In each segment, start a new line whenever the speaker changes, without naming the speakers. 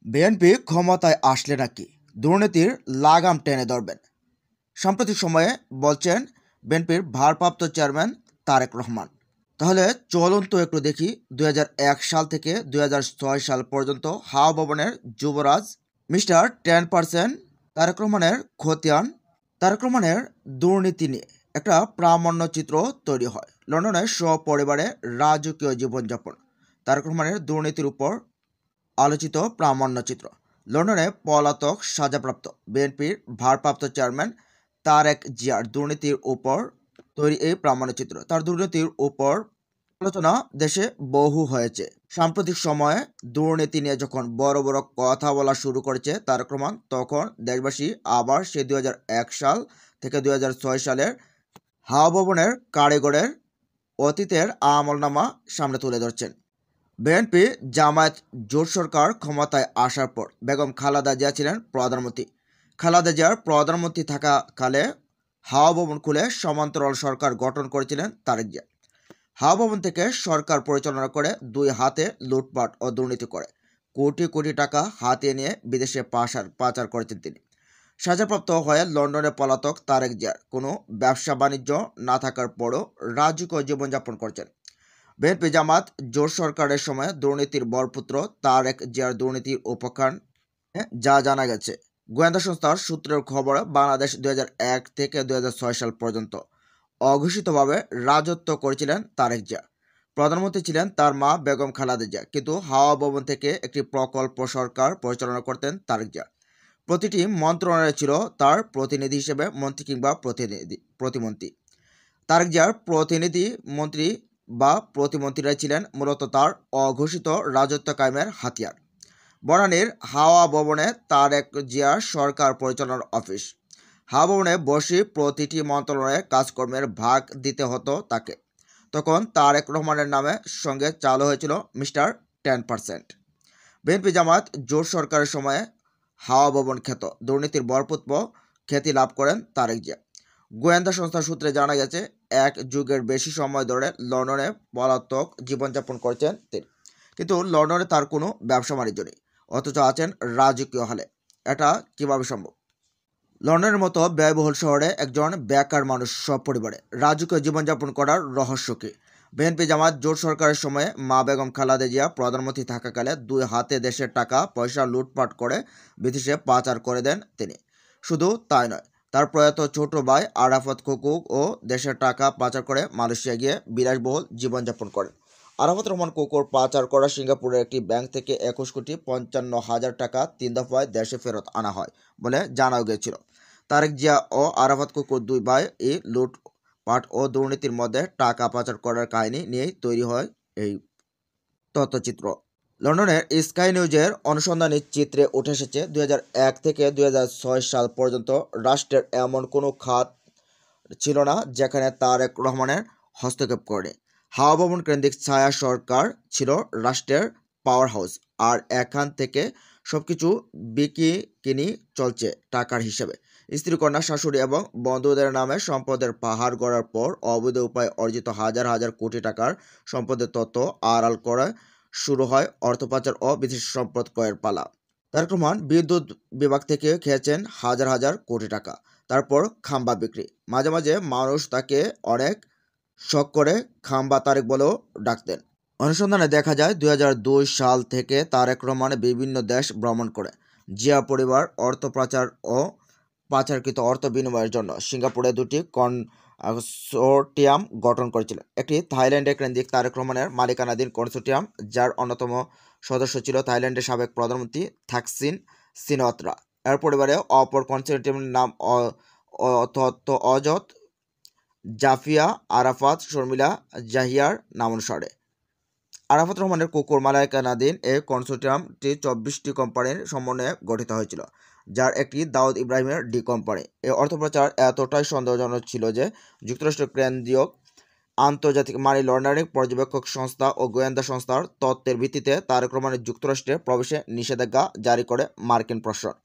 BNP ক্ষমতায় আসলে নাকি দুর্নীতির লাগাম টেনে ধরবেন। সাম্প্রতিক সময়ে বলছেন বিএনপির ভারপ্রাপ্ত চেয়ারম্যান তারেক রহমান। তাহলে চলুন তো একটু দেখি ২০০১ সাল থেকে ২০০৬ সাল পর্যন্ত হাওয়া ভবনের যুবরাজ মিস্টার 10% তারেক রহমানের খতিয়ান, তারেক রহমানের দুর্নীতি নিয়ে একটা প্রামাণ্য চিত্র তৈরি হয়। লন্ডনে সপরিবারে রাজকীয় জীবনযাপন, তারেক রহমানের দুর্নীতির উপর আলোচিত প্রামাণ্যচিত্র। লন্ডনে পলাতক সাজাপ্রাপ্ত বিএনপির ভারপ্রাপ্ত চেয়ারম্যান তারেক জিয়ার দুর্নীতির উপর তৈরি এই প্রামাণ্যচিত্র। তার দুর্নীতির উপর আলোচনা দেশে বহু হয়েছে। সাম্প্রতিক সময়ে দুর্নীতি নিয়ে যখন বড় বড় কথা বলা শুরু করেছে তারেক রহমান, তখন দেশবাসী আবার সেই ২০০১ সাল থেকে ২০০৬ সালের হাওয়া ভবনের কারিগরের অতীতের আমলনামা সামনে তুলে ধরছেন। বিএনপি জামায়াত জোট সরকার ক্ষমতায় আসার পর বেগম খালেদা জিয়া ছিলেন প্রধানমন্ত্রী। খালেদা জিয়ার প্রধানমন্ত্রী থাকাকালে হাওয়া ভবন খুলে সমান্তরাল সরকার গঠন করেছিলেন তারেক জিয়া। হাওয়া ভবন থেকে সরকার পরিচালনা করে দুই হাতে লুটপাট ও দুর্নীতি করে কোটি কোটি টাকা হাতিয়ে নিয়ে বিদেশে পাচার করেছেন তিনি। সাজাপ্রাপ্ত হয়ে লন্ডনে পলাতক তারেক জিয়ার কোনো ব্যবসা বাণিজ্য না থাকার পরও রাজকীয় জীবনযাপন করছেন। বিএনপি জামাত জোট সরকারের সময় দুর্নীতির বরপুত্র তারেক জিয়ার দুর্নীতির উপকারণে যা জানা গেছে। গোয়েন্দা সংস্থার সূত্রের খবরে বাংলাদেশ ২০০১ থেকে ২০০৬ সাল পর্যন্ত অঘোষিতভাবে রাজত্ব করেছিলেন তারেক জিয়া। প্রধানমন্ত্রী ছিলেন তার মা বেগম খালেদা জিয়া, কিন্তু হাওয়া ভবন থেকে একটি প্রকল্প সরকার পরিচালনা করতেন তারেক জিয়া। প্রতিটি মন্ত্রণালয়ে ছিল তার প্রতিনিধি হিসেবে মন্ত্রী কিংবা প্রতিমন্ত্রী। তারেক জিয়ার প্রতিনিধি মন্ত্রী বা প্রতিমন্ত্রীরাই ছিলেন মূলত তার অঘোষিত রাজত্ব কায়েমের হাতিয়ার। বনানীর হাওয়া ভবনে তারেক জিয়ার সরকার পরিচালনার অফিস। হাওয়া ভবনে বসে প্রতিটি মন্ত্রণালয়ে কাজকর্মের ভাগ দিতে হতো তাকে। তখন তারেক রহমানের নামে সঙ্গে চালু হয়েছিল মিস্টার 10%। বিএনপি জামাত জোট সরকারের সময়ে হাওয়া ভবন খ্যাত দুর্নীতির বরপুত্র খ্যাতি লাভ করেন তারেক জিয়া। গোয়েন্দা সংস্থার সূত্রে জানা গেছে, এক যুগের বেশি সময় ধরে লন্ডনে পলাতক জীবনযাপন করছেন তিনি, কিন্তু লন্ডনে তার কোনো ব্যবসা বাণিজ্য নেই, অথচ আছেন রাজকীয় হালে। এটা কিভাবে সম্ভব? লন্ডনের মতো ব্যয়বহুল শহরে একজন বেকার মানুষ সপরিবারে রাজকীয় জীবনযাপন করার রহস্য কী? বিএনপি জামাত জোট সরকারের সময়ে মা বেগম খালেদা জিয়া প্রধানমন্ত্রী থাকাকালে দুই হাতে দেশের টাকা পয়সা লুটপাট করে বিদেশে পাচার করে দেন তিনি। শুধু তাই নয়, তার প্রয়াত ছোট ভাই আরাফাত কুকুও দেশের টাকা পাচার করে মালয়েশিয়া গিয়ে বিলাসবহুল জীবনযাপন করেন। আরাফাত রহমান কুকুর পাচার করা সিঙ্গাপুরের একটি ব্যাংক থেকে ২১,৫৫,০০০ টাকা ৩ দফায় দেশে ফেরত আনা হয় বলে জানাও গিয়েছিল। তারেক জিয়া ও আরাফাত কুকুর দুই ভাই এই লুটপাট ও দুর্নীতির মধ্যে টাকা পাচার করার কাহিনী নিয়েই তৈরি হয় এই তথ্যচিত্র। লন্ডনের স্কাই নিউজের অনুসন্ধানী চিত্রে উঠে এসেছে, ২০০১ থেকে ২০০৬ সাল পর্যন্ত রাষ্ট্রের এমন কোনো খাত ছিল না যেখানে তারেক রহমানের হস্তক্ষেপ করেনি। হাওয়া ভবন কেন্দ্রিক ছায়া সরকার ছিল রাষ্ট্রের পাওয়ার হাউস, আর এখান থেকে সবকিছু বিকিকিনি চলছে টাকার হিসেবে। স্ত্রী, কন্যা, শাশুড়ি এবং বন্ধুদের নামে সম্পদের পাহাড় গড়ার পর অবৈধ উপায়ে অর্জিত হাজার হাজার কোটি টাকার সম্পদের তথ্য আড়াল করে শুরু হয় অর্থ পাচার ও বিদেশি সম্পদ ক্রয়ের পালা। তারেক রহমান বিদ্যুৎ বিভাগ থেকে খেয়েছেন হাজার হাজার কোটি টাকা। তারপর খাম্বা বিক্রি। মাঝে মাঝে মানুষ তাকে অনেক শখ করে খাম্বা তারেক বলেও ডাকতেন। অনুসন্ধানে দেখা যায়, ২০০২ সাল থেকে তারেক রহমান বিভিন্ন দেশ ভ্রমণ করে জিয়া পরিবার অর্থ পাচার ও পাচারকৃত অর্থ বিনিময়ের জন্য সিঙ্গাপুরে দুটি কনসোর্টিয়াম গঠন করেছিলেন। একটি থাইল্যান্ডে কেন্দ্রিক তারেক রহমানের মালিকানাধীন কনসোর্টিয়াম, যার অন্যতম সদস্য ছিল থাইল্যান্ডের সাবেক প্রধানমন্ত্রী থাকসিন সিনওয়াত্রা। এর পরিবারে অপর কনসোর্টিয়ামের নাম অজত জাফিয়া আরাফাত শর্মিলা জাহিয়ার নামানুসারে। আরাফাত রহমানের কুকুর মালিকানাধীন এই কনসোর্টিয়ামটি ২৪টি কোম্পানির সমন্বয়ে গঠিত হয়েছিল, যার একটি দাউদ ইব্রাহিমের ডি কোম্পানি। এই অর্থপাচার এতটাই সন্দেহজনক ছিল যে যুক্তরাষ্ট্রের কেন্দ্রীয় আন্তর্জাতিক মানি লন্ডারিং পর্যবেক্ষক সংস্থা ও গোয়েন্দা সংস্থার তত্ত্বের ভিত্তিতে তারেক রহমানের যুক্তরাষ্ট্রে প্রবেশে নিষেধাজ্ঞা জারি করে মার্কিন প্রশাসন।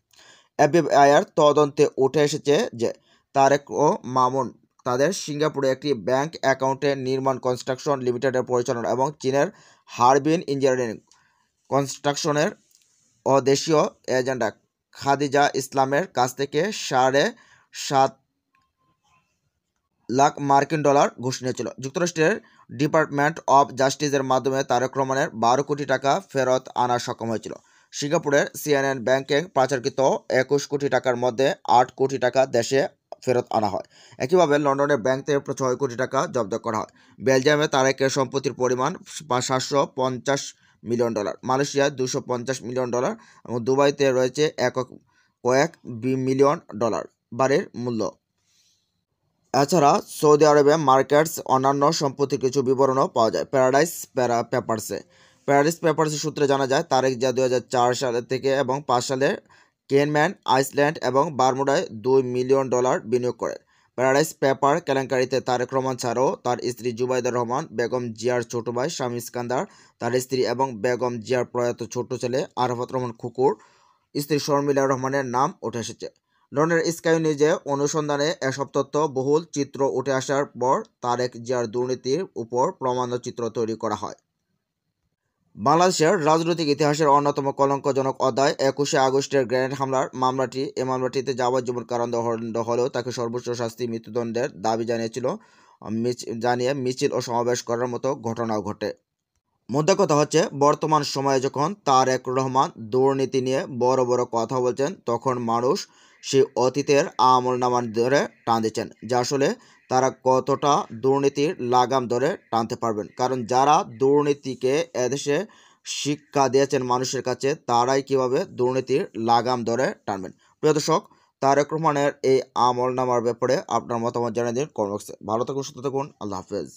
এফবিআইয়ের তদন্তে উঠে এসেছে যে তারেক ও মামুন তাদের সিঙ্গাপুরে একটি ব্যাংক অ্যাকাউন্টে নির্মাণ কনস্ট্রাকশন লিমিটেডের পরিচালনা এবং চীনের হারবিন ইঞ্জিনিয়ারিং কনস্ট্রাকশনের ও দেশীয় এজেন্ডা খাদিজা ইসলামের কাছ থেকে $7.5 লাখ মার্কিন ডলার ঘুষ নিয়েছিল। যুক্তরাষ্ট্রের ডিপার্টমেন্ট অব জাস্টিসের মাধ্যমে তারেক রহমানের 12 কোটি টাকা ফেরত আনা সক্ষম হয়েছিল। সিঙ্গাপুরের সিএনএন ব্যাংকে পাচারকৃত 21 কোটি টাকার মধ্যে 8 কোটি টাকা দেশে ফেরত আনা হয়। একইভাবে লন্ডনের ব্যাংক থেকে 6 কোটি টাকা জব্দ করা হয়। বেলজিয়ামে তারেকের সম্পত্তির পরিমাণ $750 মিলিয়ন, মালয়েশিয়ায় $250 মিলিয়ন এবং দুবাইতে রয়েছে কয়েক মিলিয়ন ডলার বাড়ির মূল্য। এছাড়া সৌদি আরবে মার্কেটস অন্যান্য সম্পত্তির কিছু বিবরণও পাওয়া যায় প্যারাডাইস পেপারসে সূত্রে জানা যায় তারেক জিয়া 2004 সালে থেকে এবং 5 সালে কেনম্যান আইসল্যান্ড এবং বারমুডায় $2 মিলিয়ন বিনিয়োগ করেন। প্যারাডাইস পেপার কেলেঙ্কারিতে তারেক রহমান ছাড়াও তার স্ত্রী জুবাইদা রহমান, বেগম জিয়ার ছোট ভাই শামীম ইস্কান্দার, তার স্ত্রী এবং বেগম জিয়ার প্রয়াত ছোট ছেলে আরাফাত রহমান খুকুর, স্ত্রী শর্মিলা রহমানের নাম উঠে এসেছে। লন্ডনের স্কাই নিউজে অনুসন্ধানে এসব তথ্য বহুল চিত্র উঠে আসার পর তারেক জিয়ার দুর্নীতির উপর প্রমাণচিত্র তৈরি করা হয়। বাংলাদেশের রাজনৈতিক ইতিহাসের অন্যতম কলঙ্কজনক অধ্যায় 21শে আগস্টের গ্রেনেড হামলার মামলাটি। এই মামলাটিতে যাবজ্জীবন কারাদণ্ড হলেও তাকে সর্বোচ্চ শাস্তি মৃত্যুদণ্ডের দাবি জানিয়ে মিছিল ও সমাবেশ করার মতো ঘটনাও ঘটে। মোদ্দা কথা হচ্ছে, বর্তমান সময়ে যখন তারেক রহমান দুর্নীতি নিয়ে বড় বড় কথা বলছেন, তখন মানুষ সেই অতীতের আমলনামা ধরে টান দিচ্ছেন, যা আসলে তারা কতটা দুর্নীতির লাগাম ধরে টানতে পারবেন। কারণ যারা দুর্নীতিকে এদেশে শিক্ষা দিয়েছেন মানুষের কাছে, তারাই কিভাবে দুর্নীতির লাগাম ধরে টানবেন। প্রিয় দর্শক, তারেক রহমানের এই আমলনামার ব্যাপারে আপনার মতামত জানিয়ে দিন কমেন্ট বক্সে। ভালো থাকুন, সুস্থ থাকুন, আল্লাহ হাফেজ।